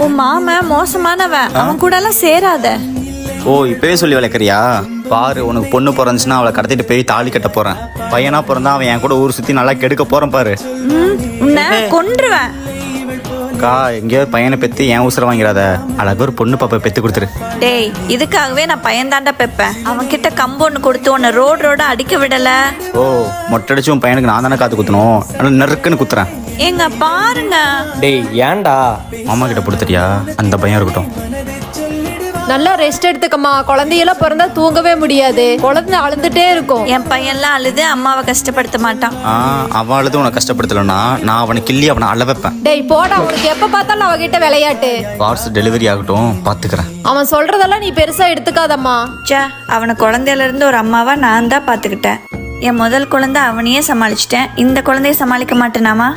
உன் மாமன் மோசமானவன், அவன் கூட எல்லாம் சேராத. ஓ இப்பவே சொல்லி வளர்க்குறியா? பாரு, உனக்கு பொண்ணு பிறந்துச்சுன்னா அவளை கடத்திட்டு போய் தாலி கட்ட போறேன். பையனா பிறந்தா அவன் என் கூட ஊர் சுத்தி நல்லா கெடுக்க போறேன் பாரு. உன்னை கொன்றுவேன். அக்கா, எங்கேயாவது பையனை பெத்து என் உசுர வாங்கிறாத. அழகு ஒரு பொண்ணு பாப்பா பெத்து கொடுத்துரு. டேய், இதுக்காகவே நான் பையன் தாண்டா பெப்பேன். அவன் கிட்ட கம்பு ஒண்ணு கொடுத்து உன்னை ரோட அடிக்க விடல. ஓ, மொட்டடிச்சு உன் பையனுக்கு நான் தானே காத்து குத்தணும். ஆனால் நெருக்குன்னு குத்துறேன். ஏங்க பாருங்க. டேய் ஏன்டா? மாமா கிட்ட கொடுத்துட்டியா? அந்த பையன் இருக்கட்டும். நல்லா ரெஸ்ட் எடுத்துக்கம்மா. குழந்தையெல்லாம் பிறந்தா தூங்கவே முடியாது, குழந்தை அழுந்துட்டே இருக்கும். என் பையன்லாம் அழுது அம்மாவை கஷ்டப்படுத்த மாட்டான். அவன் அழுது உனக்கு கஷ்டப்படுத்தலன்னா நான் அவனை கிள்ளி அவனை அழ வைப்பேன். டேய் போடா, உனக்கு எப்ப பார்த்தாலும் அவகிட்ட விளையாட்டு. பார்சல் டெலிவரி ஆகட்டும், பாத்துக்கிறேன். அவன் சொல்றதெல்லாம் நீ பெருசா எடுத்துக்காதம்மா. சே, அவனை குழந்தையில இருந்து ஒரு அம்மாவா நான் தான் பாத்துக்கிட்டேன். என் முதல் குழந்தை அவனையே சமாளிச்சிட்டேன், இந்த குழந்தைய சமாளிக்க மாட்டேனாமா?